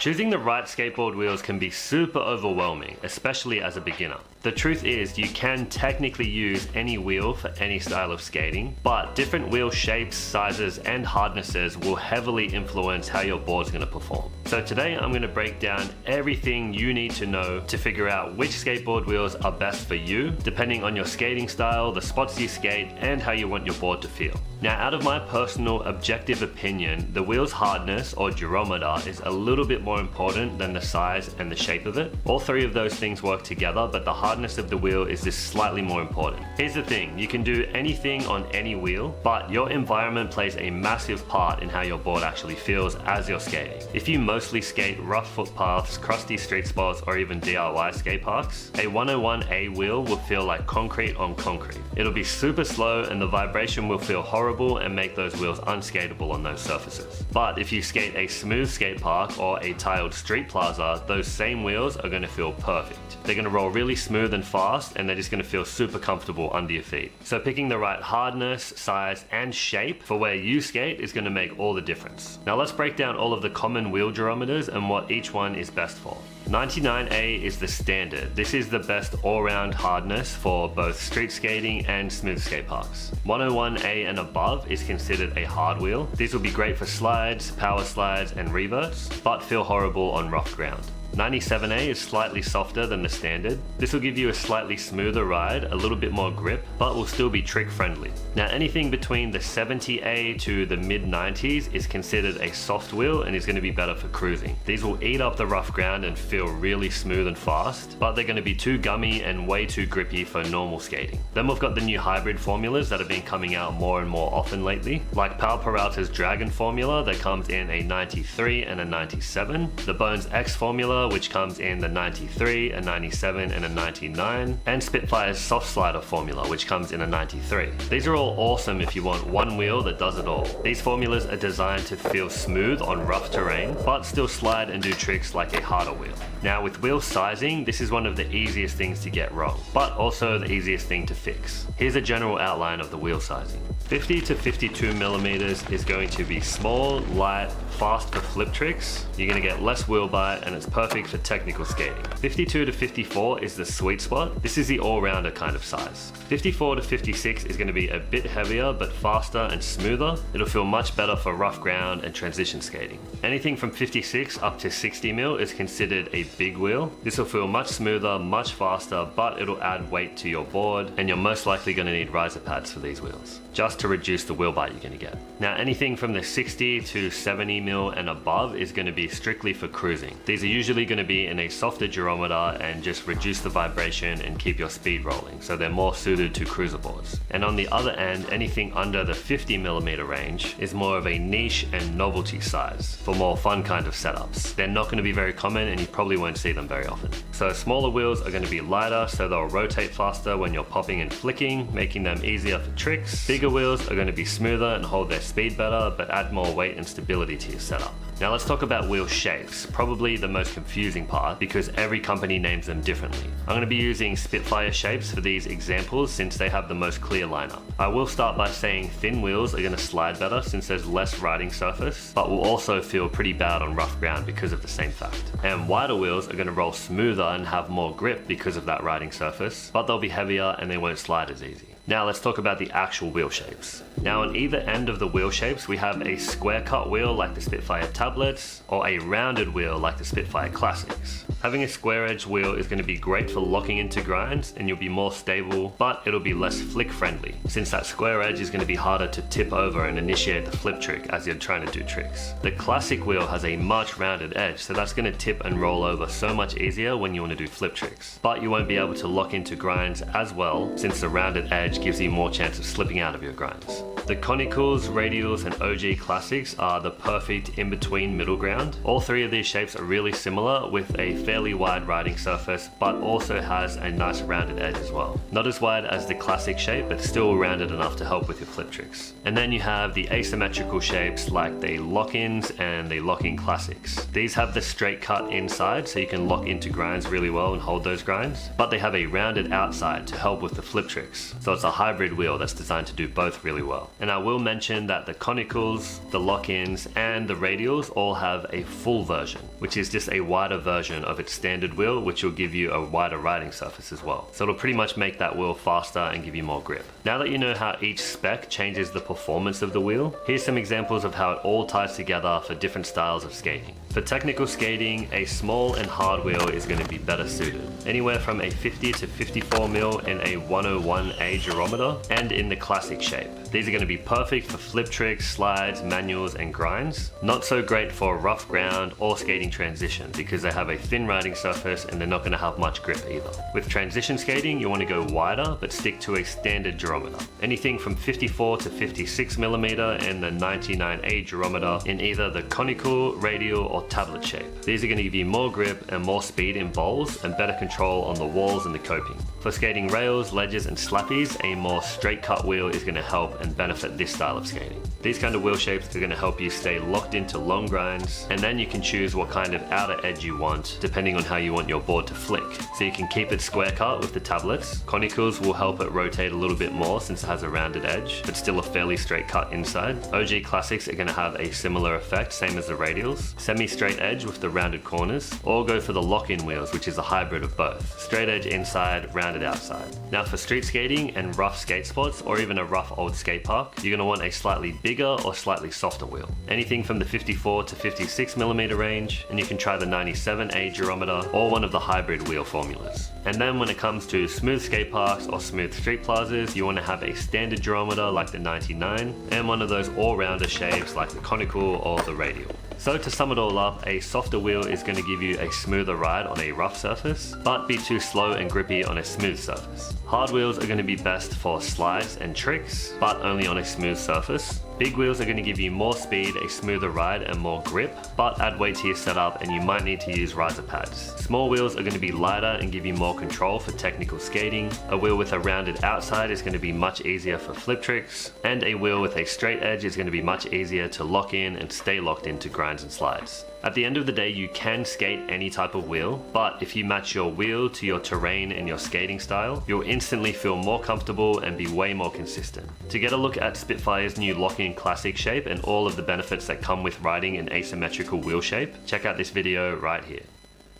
Choosing the right skateboard wheels can be super overwhelming, especially as a beginner. The truth is, you can technically use any wheel for any style of skating, but different wheel shapes, sizes, and hardnesses will heavily influence how your board's going to perform. So today I'm going to break down everything you need to know to figure out which skateboard wheels are best for you, depending on your skating style, the spots you skate, and how you want your board to feel. Now, out of my personal objective opinion, the wheel's hardness or durometer is a little bit more important than the size and the shape of it. All three of those things work together, but the hardness of the wheel is just slightly more important. Here's the thing, you can do anything on any wheel, but your environment plays a massive part in how your board actually feels as you're skating. If you mostly skate rough footpaths, crusty street spots, or even DIY skate parks, a 101A wheel will feel like concrete on concrete. It'll be super slow and the vibration will feel horrible and make those wheels unskateable on those surfaces. But if you skate a smooth skate park or a tiled street plaza, those same wheels are going to feel perfect. They're going to roll really smooth and fast, and they're just going to feel super comfortable under your feet. So picking the right hardness, size, and shape for where you skate is going to make all the difference. Now let's break down all of the common wheel durometers and what each one is best for. 99A is the standard. This is the best all-round hardness for both street skating and smooth skate parks. 101A and above is considered a hard wheel. These will be great for slides, power slides, and reverts, but feel horrible on rough ground. 97A is slightly softer than the standard. This will give you a slightly smoother ride, a little bit more grip, but will still be trick friendly. Now anything between the 70A to the mid 90s is considered a soft wheel and is going to be better for cruising. These will eat up the rough ground and feel really smooth and fast, but they're going to be too gummy and way too grippy for normal skating. Then we've got the new hybrid formulas that have been coming out more and more often lately, like Powell Peralta's Dragon formula that comes in a 93 and a 97, the Bones X formula which comes in the 93, a 97, and a 99, and Spitfire's Soft Slider formula, which comes in a 93. These are all awesome if you want one wheel that does it all. These formulas are designed to feel smooth on rough terrain, but still slide and do tricks like a harder wheel. Now with wheel sizing, this is one of the easiest things to get wrong, but also the easiest thing to fix. Here's a general outline of the wheel sizing. 50 to 52 millimeters is going to be small, light, fast for flip tricks. You're going to get less wheel bite and it's perfect for technical skating. 52 to 54 is the sweet spot. This is the all-rounder kind of size. 54 to 56 is going to be a bit heavier but faster and smoother. It'll feel much better for rough ground and transition skating. Anything from 56 up to 60 mil is considered a big wheel. This will feel much smoother, much faster, but it'll add weight to your board and you're most likely going to need riser pads for these wheels, just to reduce the wheel bite you're going to get. Now anything from the 60 to 70 mil and above is going to be strictly for cruising. These are usually going to be in a softer durometer and just reduce the vibration and keep your speed rolling, so they're more suited to cruiser boards. And on the other end, anything under the 50 millimeter range is more of a niche and novelty size for more fun kind of setups. They're not going to be very common and you probably won't see them very often. So smaller wheels are going to be lighter, so they'll rotate faster when you're popping and flicking, making them easier for tricks. Bigger wheels are going to be smoother and hold their speed better, but add more weight and stability to your setup. Now let's talk about wheel shapes, probably the most confusing part because every company names them differently. I'm going to be using Spitfire shapes for these examples since they have the most clear lineup. I will start by saying thin wheels are going to slide better since there's less riding surface, but will also feel pretty bad on rough ground because of the same fact. And wider wheels are going to roll smoother and have more grip because of that riding surface, but they'll be heavier and they won't slide as easy. Now let's talk about the actual wheel shapes. Now on either end of the wheel shapes we have a square cut wheel like the Spitfire tablets or a rounded wheel like the Spitfire classics. Having a square edge wheel is going to be great for locking into grinds and you'll be more stable, but it'll be less flick friendly since that square edge is going to be harder to tip over and initiate the flip trick as you're trying to do tricks. The classic wheel has a much rounded edge, so that's going to tip and roll over so much easier when you want to do flip tricks, but you won't be able to lock into grinds as well since the rounded edge gives you more chance of slipping out of your grinds. The Conicals, Radials, and OG Classics are the perfect in-between middle ground. All three of these shapes are really similar with a fairly wide riding surface, but also has a nice rounded edge as well. Not as wide as the classic shape, but still rounded enough to help with your flip tricks. And then you have the asymmetrical shapes like the lock-ins and the lock-in classics. These have the straight cut inside, so you can lock into grinds really well and hold those grinds, but they have a rounded outside to help with the flip tricks. So it's a hybrid wheel that's designed to do both really well. And I will mention that the Conicals, the lock-ins, and the Radials all have a full version. which is just a wider version of its standard wheel, which will give you a wider riding surface as well. So it'll pretty much make that wheel faster and give you more grip. Now that you know how each spec changes the performance of the wheel, here's some examples of how it all ties together for different styles of skating. For technical skating, a small and hard wheel is going to be better suited. Anywhere from a 50 to 54 mil in a 101A gerometer and in the classic shape. These are going to be perfect for flip tricks, slides, manuals and grinds. Not so great for rough ground or skating transition because they have a thin riding surface and they're not going to have much grip either. With transition skating, you want to go wider but stick to a standard gerometer. Anything from 54 to 56 millimeter and the 99A gerometer in either the conical, radial or tablet shape. These are going to give you more grip and more speed in bowls and better control on the walls and the coping. For skating rails, ledges and slappies, a more straight cut wheel is going to help and benefit this style of skating. These kind of wheel shapes are going to help you stay locked into long grinds, and then you can choose what kind of outer edge you want depending on how you want your board to flick. So you can keep it square cut with the tablets. Conicals will help it rotate a little bit more since it has a rounded edge, but still a fairly straight cut inside. OG Classics are going to have a similar effect, same as the radials. Semi-straight edge with the rounded corners, or go for the lock-in wheels, which is a hybrid of both. Straight edge inside, rounded outside. Now for street skating and rough skate spots, or even a rough old skate park, you're going to want a slightly bigger or slightly softer wheel. Anything from the 54 to 56 millimeter range, and you can try the 97A gerometer or one of the hybrid wheel formulas. And then when it comes to smooth skate parks or smooth street plazas, you want to have a standard gerometer like the 99 and one of those all-rounder shapes like the conical or the radial. So to sum it all up, a softer wheel is going to give you a smoother ride on a rough surface, but be too slow and grippy on a smooth surface. Hard wheels are going to be best for slides and tricks, but only on a smooth surface. Big wheels are going to give you more speed, a smoother ride and more grip, but add weight to your setup and you might need to use riser pads. Small wheels are going to be lighter and give you more control for technical skating. A wheel with a rounded outside is going to be much easier for flip tricks, and a wheel with a straight edge is going to be much easier to lock in and stay locked into grinds and slides. At the end of the day, you can skate any type of wheel, but if you match your wheel to your terrain and your skating style, you'll instantly feel more comfortable and be way more consistent. To get a look at Spitfire's new lock-in classic shape and all of the benefits that come with riding an asymmetrical wheel shape, check out this video right here.